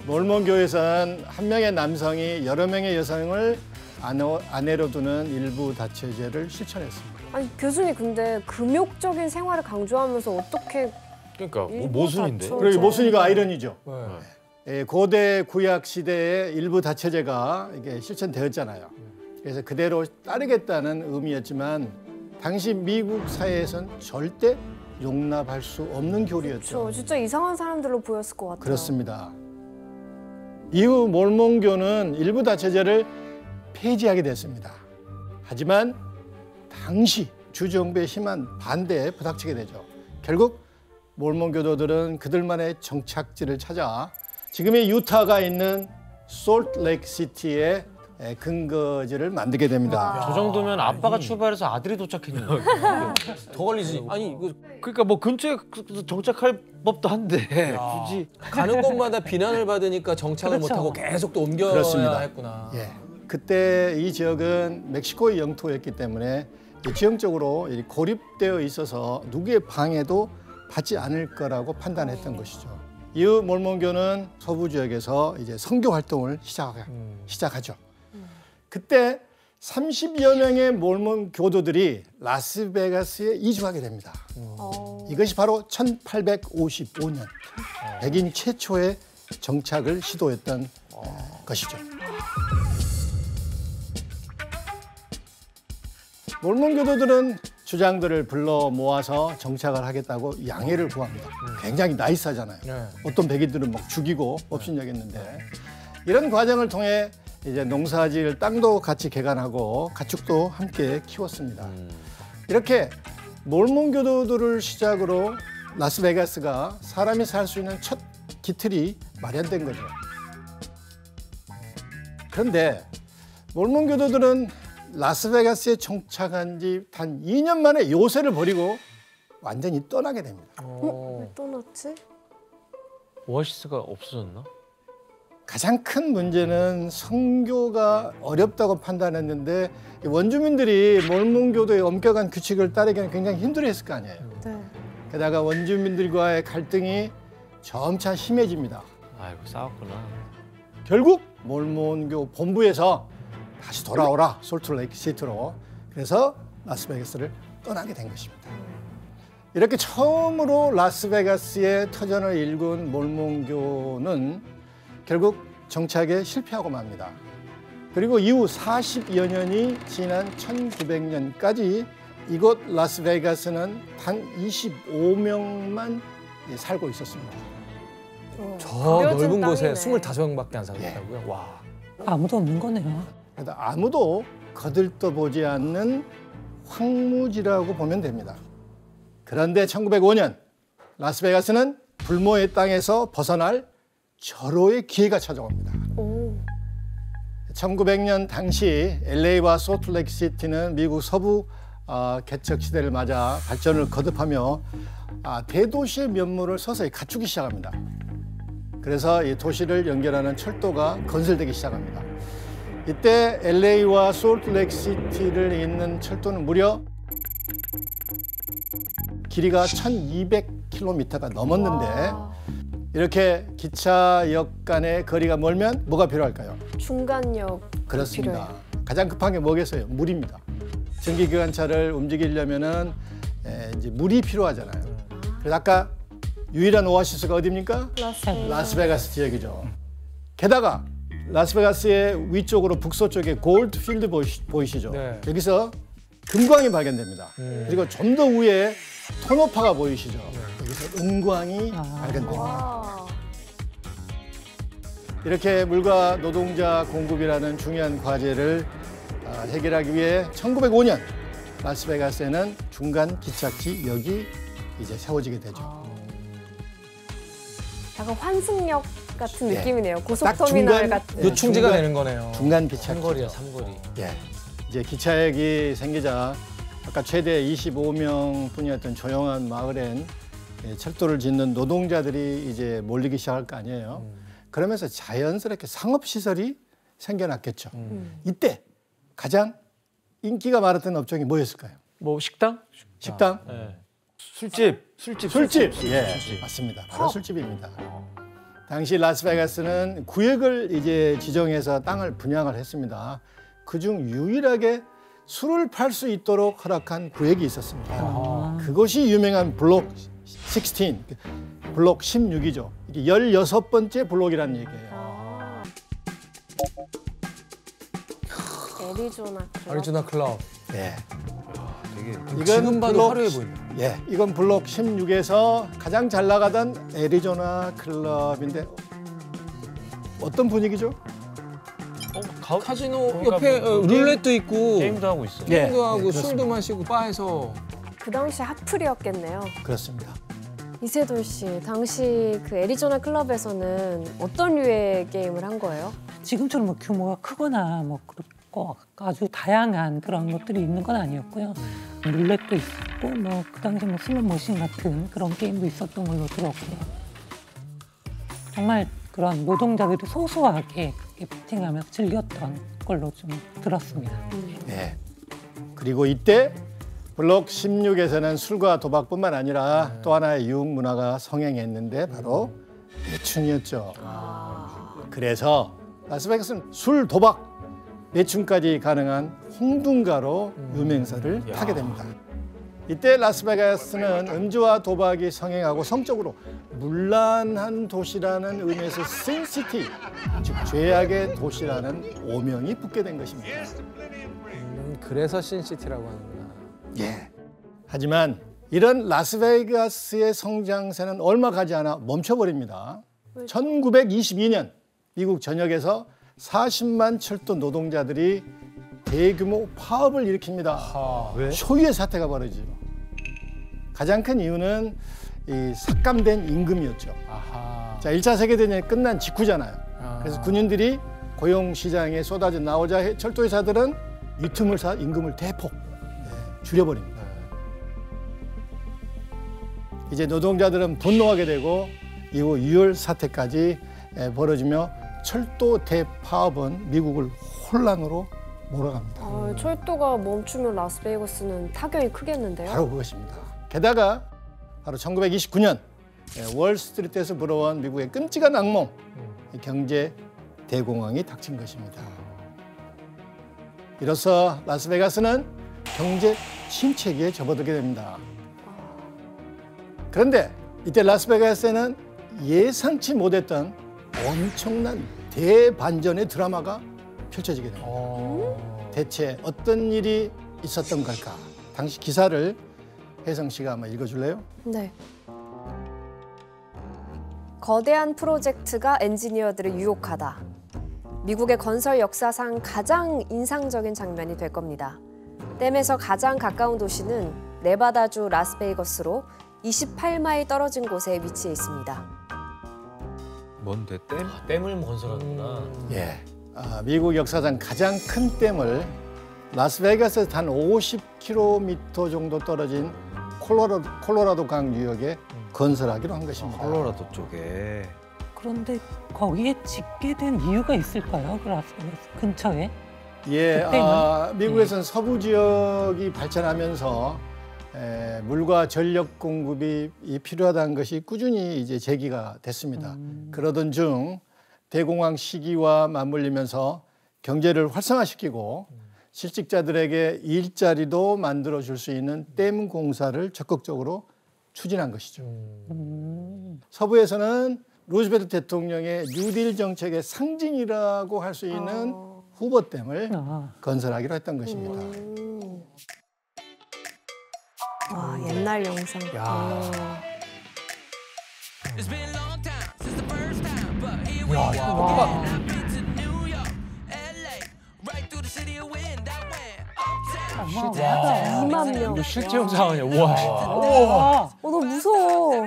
몰몬교에서는 한 명의 남성이 여러 명의 여성을 아내로 두는 일부 다처제를 실천했습니다. 아니 교수님 근데 금욕적인 생활을 강조하면서 어떻게 그러니까 모순인데. 그리고 모순이가 아이러니죠. 네. 고대 구약 시대에 일부 다처제가 이게 실천되었잖아요. 그래서 그대로 따르겠다는 의미였지만 당시 미국 사회에선 절대 용납할 수 없는 교리였죠. 그렇죠. 진짜 이상한 사람들로 보였을 것 같아요. 그렇습니다. 이후 몰몬교는 일부 다처제를 폐지하게 됐습니다. 하지만 당시 주정부의 심한 반대에 부닥치게 되죠. 결국 몰몬교도들은 그들만의 정착지를 찾아 지금의 유타가 있는 솔트레이크 시티에 근거지를 만들게 됩니다. 저 정도면 아빠가 출발해서 아들이 도착했는 거예요. 더 걸리지. 아니 이거 그러니까 뭐 근처에 정착할 법도 한데 굳이 가는 곳마다 비난을 받으니까 정착을 그렇죠. 못하고 계속 또 옮겨야 그렇습니다. 했구나. 예. 그때 이 지역은 멕시코의 영토였기 때문에 지형적으로 고립되어 있어서 누구의 방해도 받지 않을 거라고 판단했던 것이죠. 이후 몰몬교는 서부 지역에서 이제 선교 활동을 시작하죠. 그때 30여 명의 몰몬 교도들이 라스베가스에 이주하게 됩니다. 이것이 바로 1855년 백인 최초의 정착을 시도했던 것이죠. 몰몬 교도들은 주장들을 불러 모아서 정착을 하겠다고 양해를 구합니다. 굉장히 나이스하잖아요. 네. 어떤 백인들은 막 죽이고 업신여겼는데 이런 과정을 통해 이제 농사지을 땅도 같이 개간하고 가축도 함께 키웠습니다. 이렇게 몰몬 교도들을 시작으로 라스베가스가 사람이 살 수 있는 첫 기틀이 마련된 거죠. 그런데 몰몬 교도들은 라스베가스에 정착한 지 단 2년 만에 요새를 버리고 완전히 떠나게 됩니다. 왜 떠났지? 오아시스가 없어졌나? 가장 큰 문제는 선교가 어렵다고 판단했는데 원주민들이 몰몬교도의 엄격한 규칙을 따르기는 굉장히 힘들어했을 거 아니에요. 네. 게다가 원주민들과의 갈등이 점차 심해집니다. 아이고 싸웠구나. 결국 몰몬교 본부에서 다시 돌아오라 솔트레이크 시티로. 그래서 라스베가스를 떠나게 된 것입니다. 이렇게 처음으로 라스베가스의 터전을 일군 몰몬교는 결국 정착에 실패하고 맙니다. 그리고 이후 40여 년이 지난 1900년까지 이곳 라스베가스는 단 25명만 살고 있었습니다. 저 가벼워진 넓은 곳에 땅이네. 25명밖에 안 살겠다고요? 와. 아무도 없는 거네요. 그래서 아무도 거들떠보지 않는 황무지라고 보면 됩니다. 그런데 1905년 라스베가스는 불모의 땅에서 벗어날 절호의 기회가 찾아옵니다. 1900년 당시 LA와 솔트레이크 시티는 미국 서부 개척 시대를 맞아 발전을 거듭하며 대도시의 면모를 서서히 갖추기 시작합니다. 그래서 이 도시를 연결하는 철도가 건설되기 시작합니다. 이때 LA와 솔트레이크 시티를 잇는 철도는 무려 길이가 1200km가 넘었는데 이렇게 기차역 간의 거리가 멀면 뭐가 필요할까요? 중간역 그렇습니다. 필요해요. 가장 급한 게 뭐겠어요? 물입니다. 전기기관차를 움직이려면은 이제 물이 필요하잖아요. 그래서 아까 유일한 오아시스가 어디입니까? 라스베가스 지역이죠. 게다가 라스베가스의 위쪽으로 북서쪽에 골드필드 보이시죠? 네. 여기서 금광이 발견됩니다. 그리고 좀 더 위에 토노파가 보이시죠? 여기서 은광이 발견됩니다. 와. 이렇게 물과 노동자 공급이라는 중요한 과제를 해결하기 위해 1905년 라스베가스에는 중간 기착지역이 이제 세워지게 되죠. 약간 환승역 같은 네. 느낌이네요. 딱 고속터미널 중간- 같은. 요충지가 중간- 되는 거네요. 중간 기착지. 삼거리야 삼거리. 예. 이제 기차역이 생기자 아까 최대 25명뿐이었던 조용한 마을엔 철도를 짓는 노동자들이 이제 몰리기 시작할 거 아니에요. 그러면서 자연스럽게 상업시설이 생겨났겠죠. 이때 가장 인기가 많았던 업종이 뭐였을까요? 뭐 식당? 식당? 네. 술집. 술집. 예, 맞습니다. 바로 술집입니다. 당시 라스베가스는 구역을 이제 지정해서 땅을 분양을 했습니다. 그중 유일하게 술을 팔 수 있도록 허락한 구역이 있었습니다. 그것이 유명한 블록 16, 블록 16이죠. 이게 16번째 블록이라는 얘기예요. 아리조나 클럽. 예. 지금 봐도 블록 화려해 보이네. 예, 이건 블록 16에서 가장 잘 나가던 애리조나 클럽인데 어떤 분위기죠? 카지노 그러니까 옆에 뭐 룰렛도 있고 게임도 하고 있어요. 예, 게임도 하고 그렇습니다. 술도 마시고 바에서. 그 당시 핫플이었겠네요. 그렇습니다. 이세돌 씨, 당시 그 애리조나 클럽에서는 어떤 류의 게임을 한 거예요? 지금처럼 뭐 규모가 크거나 뭐 그렇고 아주 다양한 그런 것들이 있는 건 아니었고요. 룰렛도 있었고 뭐 그 당시 뭐 슬롯머신 같은 그런 게임도 있었던 걸로 들었고요. 정말 그런 노동자들이 소소하게 그렇게 베팅하면서 즐겼던 걸로 좀 들었습니다. 네. 그리고 이때 블록 16에서는 술과 도박뿐만 아니라 또 하나의 유흥 문화가 성행했는데 바로 매춘이었죠. 그래서 라스베가스는 술, 도박, 매춘까지 가능한 홍둔가로 유명세를 타게 됩니다. 이때 라스베가스는 음주와 도박이 성행하고 성적으로 문란한 도시라는 의미에서 신시티, 즉 죄악의 도시라는 오명이 붙게 된 것입니다. 그래서 신시티라고 하는구나. 예. 하지만 이런 라스베가스의 성장세는 얼마 가지 않아 멈춰버립니다. 1922년 미국 전역에서 40만 철도 노동자들이 대규모 파업을 일으킵니다. 왜? 초유의 사태가 벌어지죠. 가장 큰 이유는 이 삭감된 임금이었죠. 아하. 자, 1차 세계대전이 끝난 직후잖아요. 그래서 군인들이 고용시장에 쏟아져 나오자 철도회사들은 이 틈을 사 임금을 대폭 줄여버립니다. 이제 노동자들은 분노하게 되고 이후 유혈 사태까지 벌어지며 철도 대파업은 미국을 혼란으로 몰아갑니다. 철도가 멈추면 라스베이거스는 타격이 크겠는데요? 바로 그것입니다. 게다가 바로 1929년 월스트리트에서 불어온 미국의 끔찍한 악몽, 경제 대공황이 닥친 것입니다. 이로써 라스베가스는 경제 침체기에 접어들게 됩니다. 그런데 이때 라스베가스에는 예상치 못했던 엄청난 대반전의 드라마가 펼쳐지게 됩니다. 대체 어떤 일이 있었던 걸까? 당시 기사를 혜성 씨가 한번 읽어줄래요? 네. 거대한 프로젝트가 엔지니어들을 유혹하다. 미국의 건설 역사상 가장 인상적인 장면이 될 겁니다. 댐에서 가장 가까운 도시는 네바다주 라스베이거스로 28마일 떨어진 곳에 위치해 있습니다. 뭔데 댐? 댐을 건설하는구나. 예. 미국 역사상 가장 큰 댐을 라스베가스에서 단 50km 정도 떨어진 콜로라도 강 유역에 건설하기로 한 것입니다. 콜로라도 쪽에. 그런데 거기에 짓게 된 이유가 있을까요? 그 라스베가스 근처에? 예, 그때는? 미국에서는 서부 지역이 발전하면서 물과 전력 공급이 필요하다는 것이 꾸준히 이제 제기가 됐습니다. 그러던 중 대공황 시기와 맞물리면서 경제를 활성화시키고 실직자들에게 일자리도 만들어줄 수 있는 댐 공사를 적극적으로 추진한 것이죠. 서부에서는 루즈벨트 대통령의 뉴딜 정책의 상징이라고 할 수 있는 후보댐을 건설하기로 했던 것입니다. 와, 옛날 영상. 어마어마하다. 2만 명. 이거 실제 영상 아니야? 우와. 와, 너무 무서워.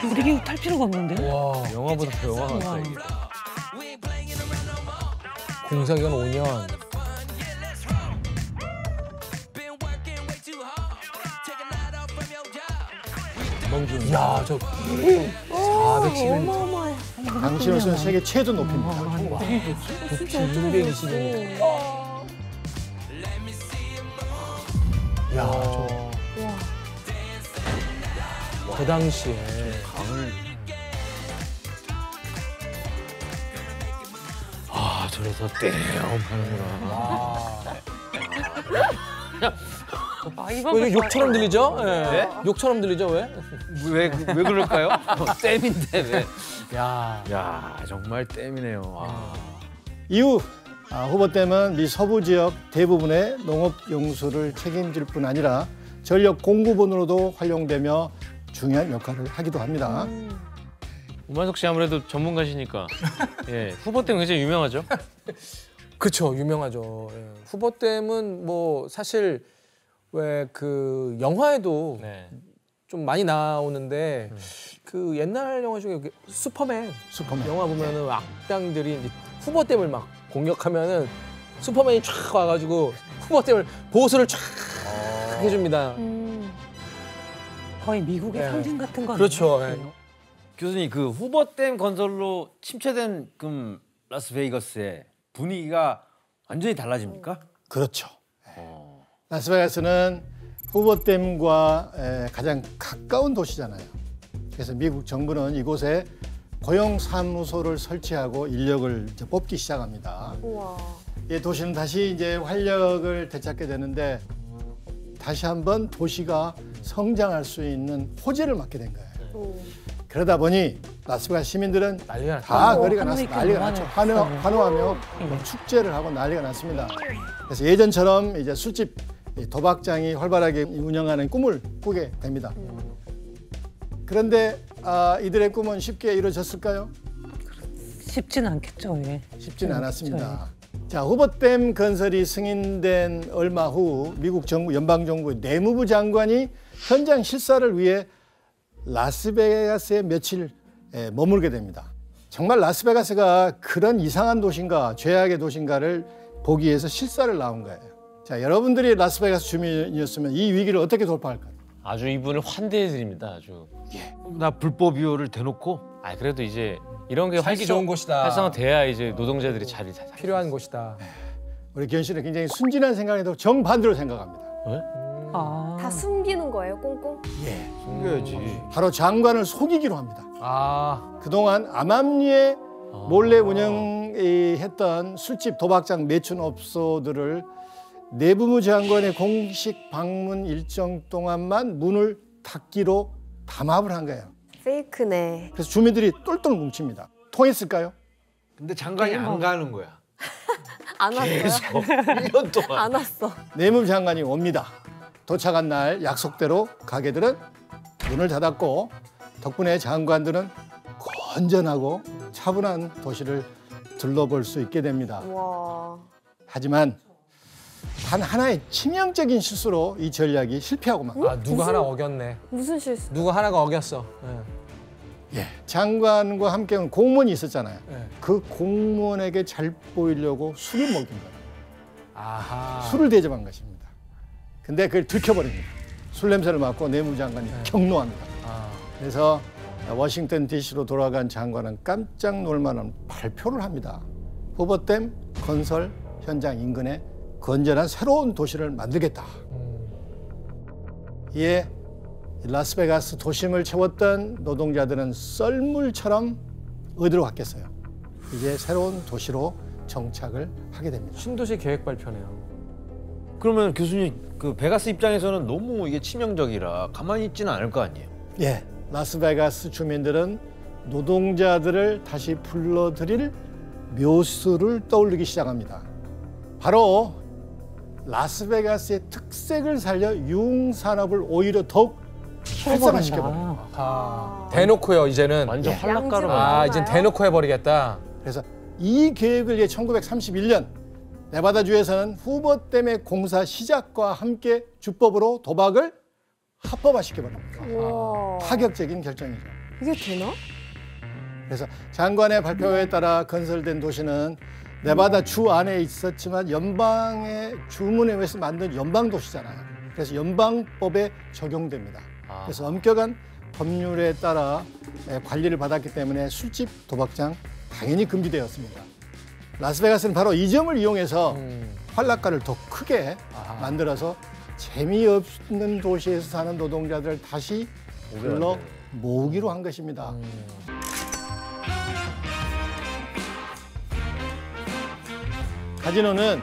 우리 탈 필요가 없는데? 와. 영화보다 더 영화 같다 우와. 이게. 공사기간 5년. 멍준. 야, 저 411m. 어마어마해. 당시로서는 세계 최저 높이입니다. 높이 220m. 야, 저. 그 당시에. 강을 저래서 땡 하는구나. 왜 욕처럼 들리죠? 예. 네? 욕처럼 들리죠, 왜? 왜 그럴까요? 댐인데 왜? 야. 야 정말 댐이네요. 아. 이후 후보댐은 미 서부 지역 대부분의 농업 용수를 책임질 뿐 아니라 전력 공급원으로도 활용되며 중요한 역할을 하기도 합니다. 우만석 씨 아무래도 전문가시니까 예, 후보댐 굉장히 유명하죠? 그쵸, 유명하죠. 예. 후보댐은 뭐 사실 왜 그 영화에도 네. 좀 많이 나오는데 그 옛날 영화 중에 슈퍼맨 영화 보면은 악당들이 이제 후보댐을 막 공격하면은 슈퍼맨이 쫙 와가지고 후보댐을 보수를 쫙 해줍니다. 거의 미국의 네. 상징 같은 거 그렇죠. 아니에요? 예. 교수님 그 후보댐 건설로 침체된 라스베이거스의 분위기가 완전히 달라집니까? 그렇죠. 라스베가스는 후보댐과 가장 가까운 도시잖아요. 그래서 미국 정부는 이곳에 고용사무소를 설치하고 인력을 이제 뽑기 시작합니다. 우와. 이 도시는 다시 이제 활력을 되찾게 되는데 다시 한번 도시가 성장할 수 있는 호재를 맞게 된 거예요. 그러다 보니 라스베가스 시민들은 난리가 났죠. 다 어, 거리가 하늘이 났습니다. 난리가 났죠. 경관을 환호하며 축제를 하고 난리가 났습니다. 그래서 예전처럼 이제 술집 도박장이 활발하게 운영하는 꿈을 꾸게 됩니다. 그런데 이들의 꿈은 쉽게 이루어졌을까요? 쉽진 않겠죠. 예. 쉽지는 않았습니다. 자, 후보댐 건설이 승인된 얼마 후 미국 정부 연방정부 내무부 장관이 현장 실사를 위해 라스베가스에 며칠 머물게 됩니다. 정말 라스베가스가 그런 이상한 도시인가 죄악의 도시인가를 보기 위해서 실사를 나온 거예요. 자, 여러분들이 라스베가스 주민이었으면 이 위기를 어떻게 돌파할까요? 아주 이분을 환대해 드립니다. 아주. 나 불법 이호를 대놓고. 아 그래도 이제 이런 게 살기 좋은 곳이다. 활성화돼야 이제 노동자들이 자리 필요한 곳이다. 우리 기현 씨는 굉장히 순진한 생각에도 정반대로 생각합니다. 아, 다 숨기는 거예요, 꽁꽁? 숨겨야지. 바로 장관을 속이기로 합니다. 아, 그동안 암암리에 몰래 운영했던 술집 도박장 매춘업소들을 내무부 장관의 공식 방문 일정 동안만 문을 닫기로 담합을 한 거예요. 페이크네. 그래서 주민들이 똘똘 뭉칩니다. 통했을까요? 근데 장관이 안 가는 거야. 안 왔어요? 1년 동안. 안 왔어. 내무부 장관이 옵니다. 도착한 날 약속대로 가게들은 문을 닫았고 덕분에 장관들은 건전하고 차분한 도시를 둘러볼 수 있게 됩니다. 와. 하지만 단 하나의 치명적인 실수로 이 전략이 실패하고 만 누가 하나 어겼네. 무슨 실수? 누가 하나가 어겼어. 장관과 함께 온 공무원이 있었잖아요. 예. 그 공무원에게 잘 보이려고 술을 먹인 거예요. 아하. 술을 대접한 것입니다. 근데 그걸 들켜버립니다. 술 냄새를 맡고 내무부 장관이 경로합니다. 그래서 워싱턴 DC로 돌아간 장관은 깜짝 놀만한 발표를 합니다. 후보댐 건설 현장 인근에 건전한 새로운 도시를 만들겠다. 이에 라스베가스 도심을 채웠던 노동자들은 썰물처럼 어디로 갔겠어요. 이제 새로운 도시로 정착을 하게 됩니다. 신도시 계획 발표네요. 그러면 교수님 그 베가스 입장에서는 너무 이게 치명적이라 가만히 있지는 않을 거 아니에요. 예, 라스베가스 주민들은 노동자들을 다시 불러들일 묘수를 떠올리기 시작합니다. 바로 라스베가스의 특색을 살려 유흥산업을 오히려 더욱 활성화시켜버립니다. 아, 대놓고요 이제는. 완전 양지로 활락가로. 아, 이젠 대놓고 해버리겠다. 그래서 이 계획을 위해 1931년 네바다주에서는 후보댐의 공사 시작과 함께 주법으로 도박을 합법화시켜버립니다. 와. 파격적인 결정이죠. 이게 되나? 그래서 장관의 발표에 따라 건설된 도시는 네바다 주 안에 있었지만 연방의 주문에 의해서 만든 연방 도시잖아요. 그래서 연방법에 적용됩니다. 그래서 엄격한 법률에 따라 관리를 받았기 때문에 술집, 도박장 당연히 금지되었습니다. 라스베가스는 바로 이 점을 이용해서 활락가를 더 크게 만들어서 재미없는 도시에서 사는 노동자들을 다시 불러 모으기로 한 것입니다. 카지노는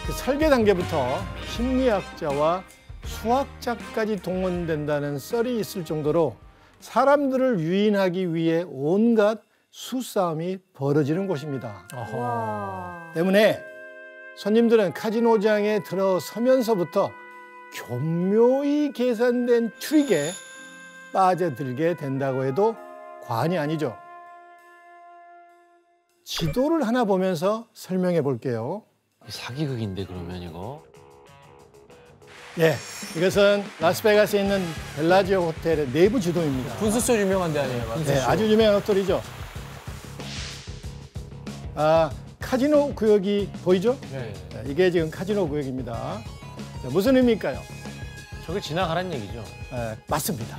그 설계 단계부터 심리학자와 수학자까지 동원된다는 썰이 있을 정도로 사람들을 유인하기 위해 온갖 수싸움이 벌어지는 곳입니다. 와. 때문에 손님들은 카지노장에 들어서면서부터 교묘히 계산된 트릭에 빠져들게 된다고 해도 과언이 아니죠. 지도를 하나 보면서 설명해 볼게요. 사기극인데 그러면 이거. 예, 이것은 라스베가스에 있는 벨라지오 호텔의 내부 지도입니다. 분수쇼 유명한 데 아니에요? 분수쇼. 네, 아주 유명한 호텔이죠. 카지노 구역이 보이죠? 네. 네, 이게 지금 카지노 구역입니다. 자, 무슨 의미일까요? 저게 지나가란 얘기죠. 맞습니다.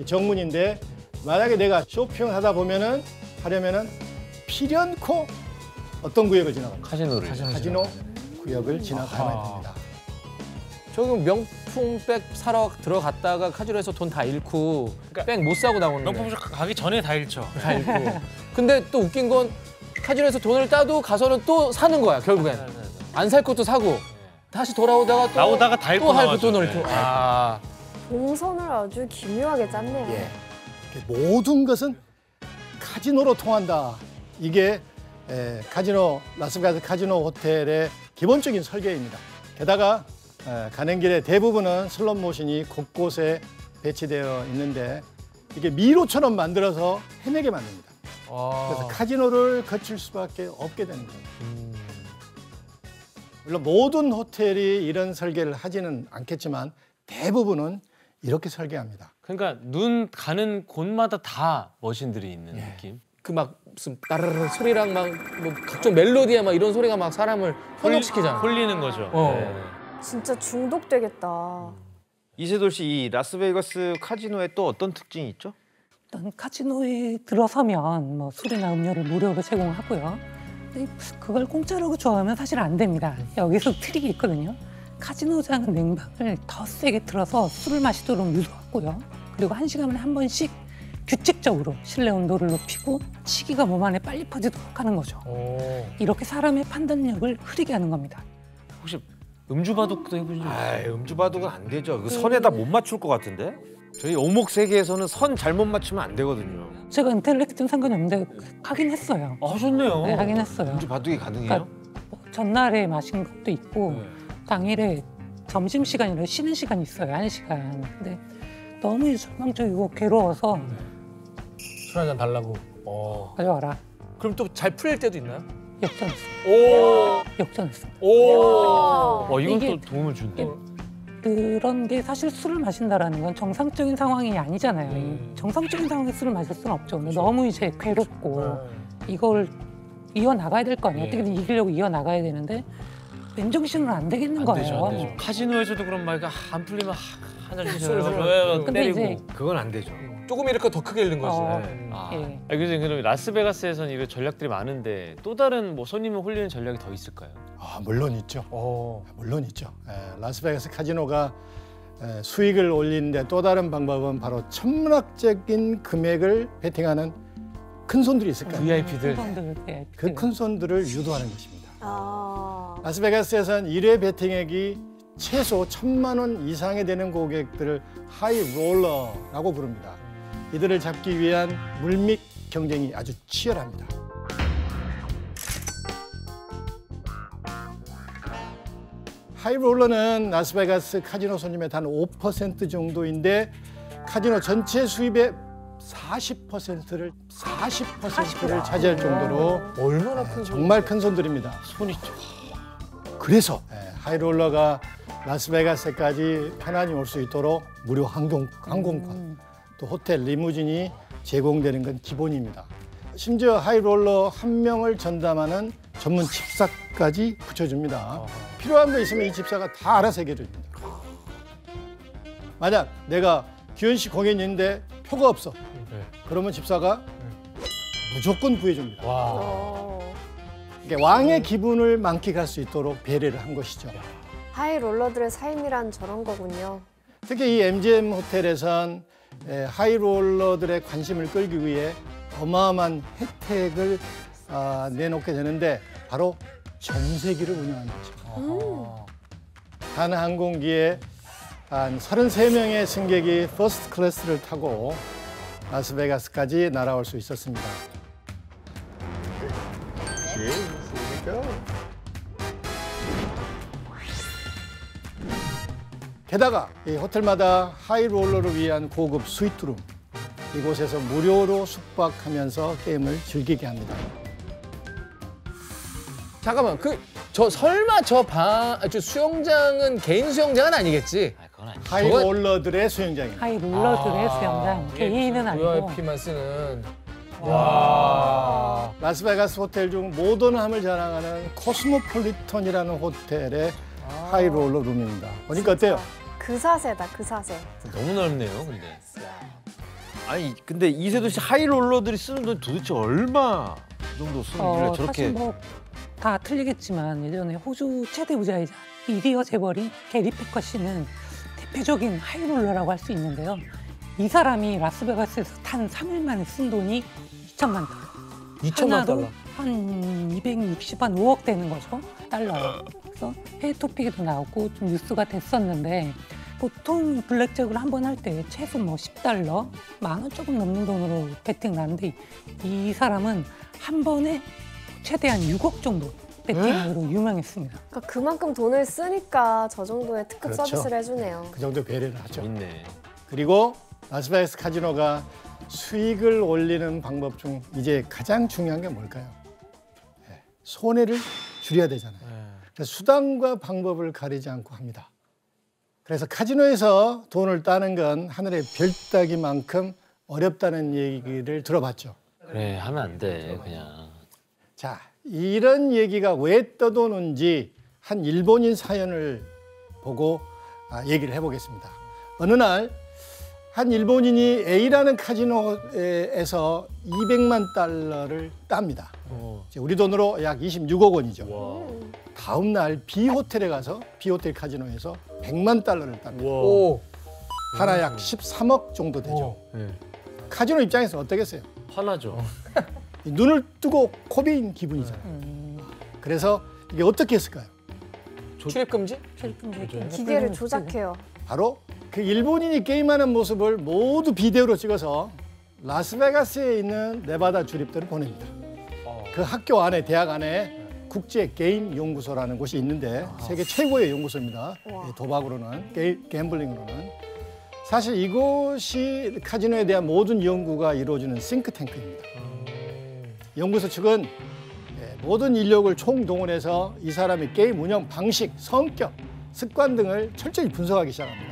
이 정문인데 만약에 내가 쇼핑을 하다 보면은 하려면은 필연코 어떤 구역을 지나갑니까? 카지노를. 카지노 구역을 지나가야만 아하. 됩니다. 저기 명품백 사러 들어갔다가 카지노에서 돈 다 잃고 그러니까 백 못 사고 나오는 거예요. 명품숍 가기 전에 다 잃죠. 다 잃고. 근데 또 웃긴 건 카지노에서 돈을 따도 가서는 또 사는 거야 결국엔. 안 살 것도 사고 다시 돌아오다가 또 나오다가 다 잃고 또 할고 나와죠. 돈을 네. 잃고. 아. 동선을 아주 기묘하게 짰네요. 예. 모든 것은 카지노로 통한다. 이게 카지노 라스베가스 카지노 호텔의 기본적인 설계입니다. 게다가 가는 길에 대부분은 슬롯 머신이 곳곳에 배치되어 있는데 이게 미로처럼 만들어서 헤매게 만듭니다. 그래서 카지노를 거칠 수밖에 없게 되는 거예요. 물론 모든 호텔이 이런 설계를 하지는 않겠지만 대부분은 이렇게 설계합니다. 그러니까 눈 가는 곳마다 다 머신들이 있는 느낌. 그 막 무슨 따르르 소리랑 막 뭐 각종 멜로디에 막 이런 소리가 막 사람을 현혹시키잖아. 홀리는 거죠. 어. 네. 진짜 중독되겠다. 이세돌 씨, 이 라스베이거스 카지노에 또 어떤 특징이 있죠? 일단 카지노에 들어서면 뭐 술이나 음료를 무료로 제공하고요. 근데 그걸 공짜로 좋아하면 사실 안 됩니다. 여기서 트릭이 있거든요. 카지노장은 냉방을 더 세게 틀어서 술을 마시도록 유도하고요. 그리고 1시간에 한 번씩 규칙적으로 실내 온도를 높이고 시기가 몸 안에 빨리 퍼지도록 하는 거죠. 이렇게 사람의 판단력을 흐리게 하는 겁니다. 혹시 음주 바둑도 해보신 적 있어요? 아, 음주 바둑은 안 되죠. 그 선에다 못 맞출 것 같은데? 저희 오목 세계에서는 선 잘못 맞추면 안 되거든요. 제가 인텔렉트는 상관이 없는데 하긴 했어요. 하셨네요. 네, 하긴 했어요. 음주 바둑이 가능해요? 그러니까 뭐 전날에 마신 것도 있고 당일에 점심시간이라 쉬는 시간이 있어요. 1시간. 근데 너무 절망적이고 괴로워서 술 한잔 달라고. 가져와라. 그럼 또 잘 풀릴 때도 있나요? 역전했어. 오. 역전했어. 오. 이건 이게- 또 도움을 준다. 그런 게 사실 술을 마신다라는 건 정상적인 상황이 아니잖아요. 이 정상적인 상황에서 술을 마실 수는 없죠. 근데 너무 이제 괴롭고 이걸 이어나가야 될 거 아니에요. 어떻게든 이기려고 이어나가야 되는데 맨정신으로 안 되겠는 거예요. 안 되죠. 카지노에서도 그런 말이 안 풀리면 한 잔씩 술을 근데 때리고. 이제 그건 안 되죠. 조금 이렇게 더 크게 잃는 거지. 예. 그래서 그럼 라스베가스에서는 이런 전략들이 많은데 또 다른 뭐 손님을 홀리는 전략이 더 있을까요? 물론 있죠. 물론 있죠. 라스베가스 카지노가 수익을 올리는데 또 다른 방법은 바로 천문학적인 금액을 베팅하는 큰 손들이 있을 거예요. VIP들. 그 큰 손들을 유도하는 것입니다. 아, 라스베가스에서는 1회 베팅액이 최소 1,000만 원 이상이 되는 고객들을 하이롤러라고 부릅니다. 이들을 잡기 위한 물밑 경쟁이 아주 치열합니다. 하이롤러는 라스베가스 카지노 손님의 단 5% 정도인데 카지노 전체 수입의 40%를 차지할 정도로 얼마나 큰 정말 큰 손들입니다. 손이 그래서 하이롤러가 라스베가스까지 편안히 올 수 있도록 무료 항공권, 또 호텔 리무진이 제공되는 건 기본입니다. 심지어 하이롤러 한 명을 전담하는 전문 집사까지 붙여줍니다. 필요한 거 있으면 이 집사가 다 알아서 해결해 줍니다. 만약 내가 규현 씨 공연이 있는데 표가 없어. 그러면 집사가 무조건 구해줍니다. 이게 왕의 기분을 만끽할 수 있도록 배려를 한 것이죠. 하이롤러들의 삶이란 저런 거군요. 특히 이 MGM 호텔에선 하이롤러들의 관심을 끌기 위해 어마어마한 혜택을 내놓게 되는데 바로 전세기를 운영하는 거죠. 한 항공기에 한 33명의 승객이 퍼스트 클래스를 타고 라스베가스까지 날아올 수 있었습니다. 게다가 이 호텔마다 하이롤러를 위한 고급 스위트룸, 이곳에서 무료로 숙박하면서 게임을 즐기게 합니다. 잠깐만, 설마 저 수영장은 개인 수영장은 아니겠지? 아, 그건 아니지. 하이롤러들의 수영장입니다. 하이 롤러들의 수영장 개인은 아니고 VIP만 쓰는. 와. 라스베가스 호텔 중 모던함을 자랑하는 코스모폴리턴이라는 호텔의 하이롤러 룸입니다. 보니까 어때요? 그 사세다, 그 사세. 너무 넓네요, 근데. 아니 근데 이세돌 씨 하이롤러들이 쓰는 돈 도대체 얼마 정도 쓰는길래 저렇게 사실 뭐 다 틀리겠지만 예전에 호주 최대 부자이자 미디어 재벌인 게리 패커 씨는 대표적인 하이롤러라고 할 수 있는데요. 이 사람이 라스베가스에서 탄 3일 만에 쓴 돈이 2천만 달러. 2천만 달러. 한 260한 5억 되는 거죠. 달러요. 그래서 해외 토픽에도 나오고 좀 뉴스가 됐었는데 보통 블랙잭을 한 번 할 때 최소 뭐 10달러, 10,000원 조금 넘는 돈으로 베팅 나는데 이 사람은 한 번에 최대한 6억 정도 베팅으로 유명했습니다. 그러니까 그만큼 돈을 쓰니까 저 정도의 특급 그렇죠. 서비스를 해주네요. 그 정도 배려를 하죠. 있네. 그리고 라스베가스 카지노가 수익을 올리는 방법 중 이제 가장 중요한 게 뭘까요? 네, 손해를 줄여야 되잖아요. 그래서 수단과 방법을 가리지 않고 합니다. 그래서 카지노에서 돈을 따는 건 하늘의 별 따기만큼 어렵다는 얘기를 들어봤죠. 그래, 하면 안 돼, 그냥. 자, 이런 얘기가 왜 떠도는지 한 일본인 사연을 보고 얘기를 해보겠습니다. 어느 날 한 일본인이 A라는 카지노에서 200만 달러를 땁니다. 이제 우리 돈으로 약 26억 원이죠. 다음 날 B 호텔에 가서 B 호텔 카지노에서 100만 달러를 땁니다. 오. 하나 약 13억 정도 되죠. 카지노 입장에서 어떠겠어요? 화나죠. 눈을 뜨고 코 베인 기분이잖아요. 그래서 이게 어떻게 했을까요? 출입 금지? 기계를 조작해요. 바로 그 일본인이 게임하는 모습을 모두 비디오로 찍어서 라스베가스에 있는 네바다 주립대로 보냅니다. 그 학교 안에, 대학 안에 국제 게임 연구소라는 곳이 있는데 세계 최고의 연구소입니다. 도박으로는, 갬블링으로는. 사실 이곳이 카지노에 대한 모든 연구가 이루어지는 싱크탱크입니다. 연구소 측은 모든 인력을 총동원해서 이 사람의 게임 운영 방식, 성격, 습관 등을 철저히 분석하기 시작합니다.